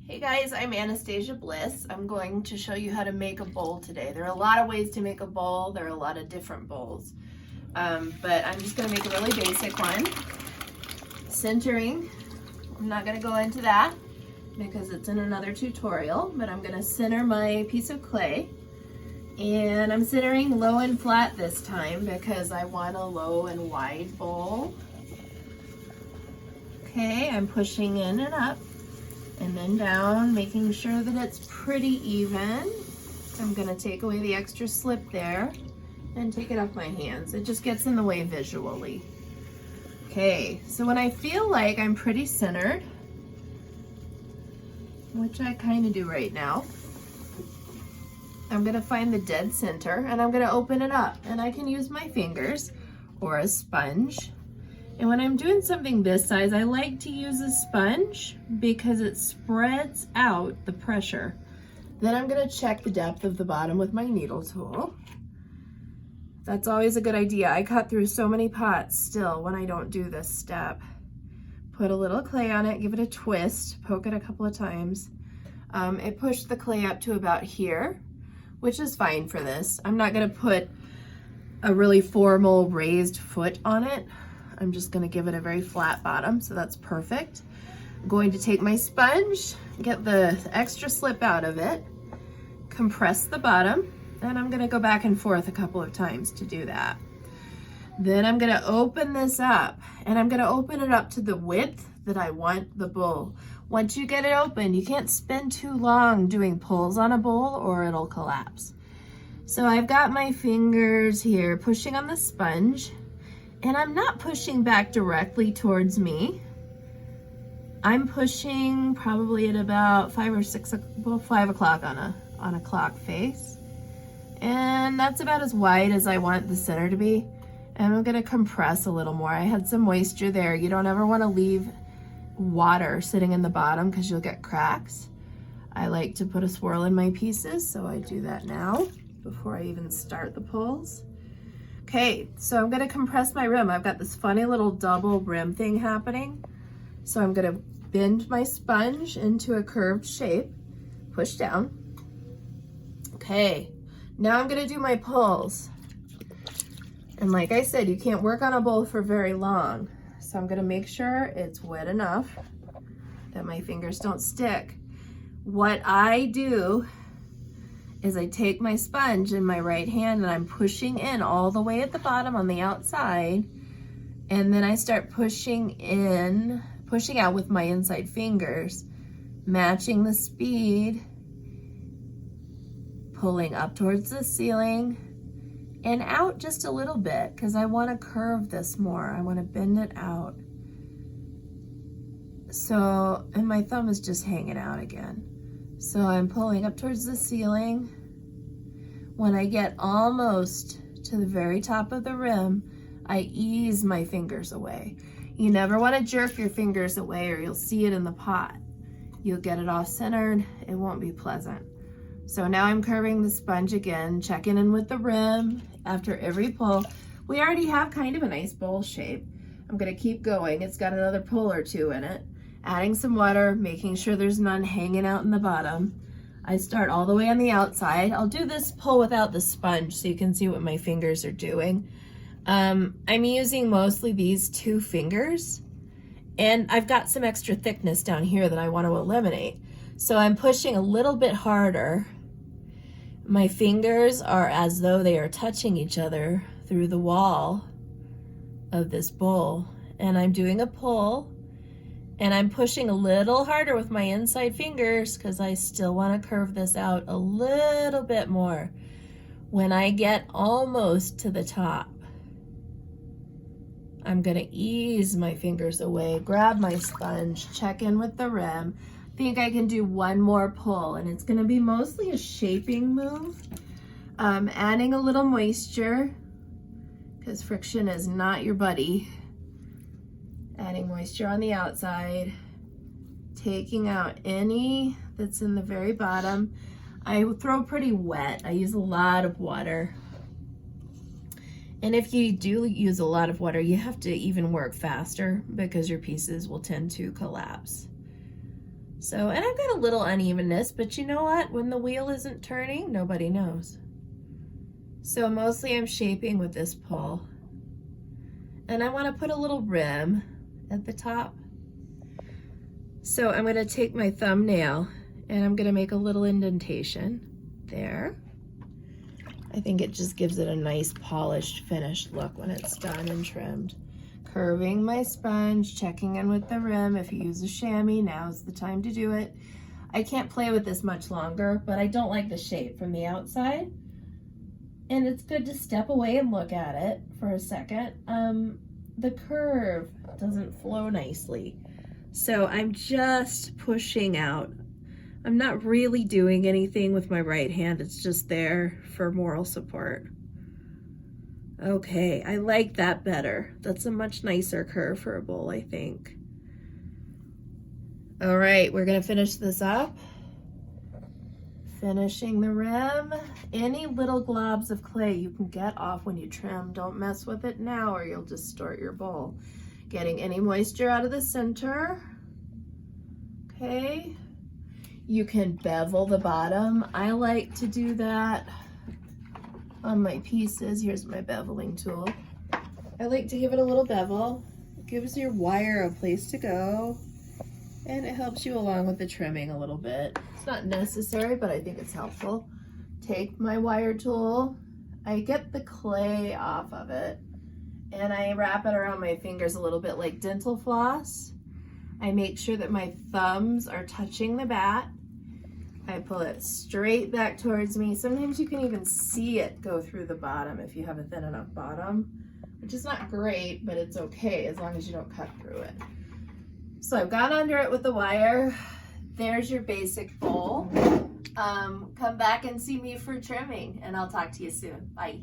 Hey guys, I'm Anastasia Bliss. I'm going to show you how to make a bowl today. There are a lot of ways to make a bowl. There are a lot of different bowls. But I'm just going to make a really basic one. Centering, I'm not going to go into that because it's in another tutorial, but I'm going to center my piece of clay. And I'm centering low and flat this time because I want a low and wide bowl. Okay, I'm pushing in and up and then down, making sure that it's pretty even. I'm gonna take away the extra slip there and take it off my hands. It just gets in the way visually. Okay, so when I feel like I'm pretty centered, which I kind of do right now, I'm gonna find the dead center and I'm gonna open it up, and I can use my fingers or a sponge. And when I'm doing something this size, I like to use a sponge because it spreads out the pressure. Then I'm gonna check the depth of the bottom with my needle tool. That's always a good idea. I cut through so many pots still when I don't do this step. Put a little clay on it, give it a twist, poke it a couple of times. It pushed the clay up to about here, which is fine for this. I'm not gonna put a really formal raised foot on it. I'm just gonna give it a very flat bottom, so that's perfect. I'm going to take my sponge, get the extra slip out of it, compress the bottom, and I'm gonna go back and forth a couple of times to do that. Then I'm gonna open this up, and I'm gonna open it up to the width that I want the bowl. Once you get it open, you can't spend too long doing pulls on a bowl or it'll collapse. So I've got my fingers here pushing on the sponge, and I'm not pushing back directly towards me. I'm pushing probably at about 5 o'clock on a clock face. And that's about as wide as I want the center to be. And I'm gonna compress a little more. I had some moisture there. You don't ever wanna leave water sitting in the bottom because you'll get cracks. I like to put a swirl in my pieces, so I do that now before I even start the pulls. Okay, so I'm gonna compress my rim. I've got this funny little double rim thing happening. So I'm gonna bend my sponge into a curved shape, push down. Okay, now I'm gonna do my pulls. And like I said, you can't work on a bowl for very long. So I'm gonna make sure it's wet enough that my fingers don't stick. What I do is I take my sponge in my right hand and I'm pushing in all the way at the bottom on the outside, and then I start pushing out with my inside fingers, matching the speed, pulling up towards the ceiling and out just a little bit because I want to curve this more. I want to bend it out. So, and my thumb is just hanging out again. So I'm pulling up towards the ceiling. When I get almost to the very top of the rim, I ease my fingers away. You never want to jerk your fingers away or you'll see it in the pot. You'll get it off centered. It won't be pleasant. So now I'm curving the sponge again, checking in with the rim after every pull. We already have kind of a nice bowl shape. I'm going to keep going. It's got another pull or two in it. Adding some water, making sure there's none hanging out in the bottom. I start all the way on the outside. I'll do this pull without the sponge so you can see what my fingers are doing. I'm using mostly these two fingers, and I've got some extra thickness down here that I want to eliminate. So I'm pushing a little bit harder. My fingers are as though they are touching each other through the wall of this bowl, and I'm doing a pull. And I'm pushing a little harder with my inside fingers because I still want to curve this out a little bit more. When I get almost to the top, I'm going to ease my fingers away, grab my sponge, check in with the rim. I think I can do one more pull, and it's going to be mostly a shaping move. Adding a little moisture because friction is not your buddy. Adding moisture on the outside, taking out any that's in the very bottom. I throw pretty wet. I use a lot of water. And if you do use a lot of water, you have to even work faster because your pieces will tend to collapse. So, and I've got a little unevenness, but you know what? When the wheel isn't turning, nobody knows. So mostly I'm shaping with this pull. And I want to put a little rim at the top. So I'm going to take my thumbnail and I'm going to make a little indentation there. I think it just gives it a nice polished, finished look when it's done and trimmed. Curving my sponge, checking in with the rim. If you use a chamois, now's the time to do it. I can't play with this much longer, but I don't like the shape from the outside. And it's good to step away and look at it for a second. The curve doesn't flow nicely. So I'm just pushing out. I'm not really doing anything with my right hand. It's just there for moral support. Okay, I like that better. That's a much nicer curve for a bowl, I think. All right, we're gonna finish this up. Finishing the rim. Any little globs of clay you can get off when you trim. Don't mess with it now or you'll distort your bowl. Getting any moisture out of the center. Okay. You can bevel the bottom. I like to do that on my pieces. Here's my beveling tool. I like to give it a little bevel. It gives your wire a place to go and it helps you along with the trimming a little bit. It's not necessary, but I think it's helpful. Take my wire tool. I get the clay off of it and I wrap it around my fingers a little bit like dental floss. I make sure that my thumbs are touching the bat. I pull it straight back towards me. Sometimes you can even see it go through the bottom if you have a thin enough bottom, which is not great, but it's okay as long as you don't cut through it. So I've gone under it with the wire. There's your basic bowl. Come back and see me for trimming, and I'll talk to you soon. Bye.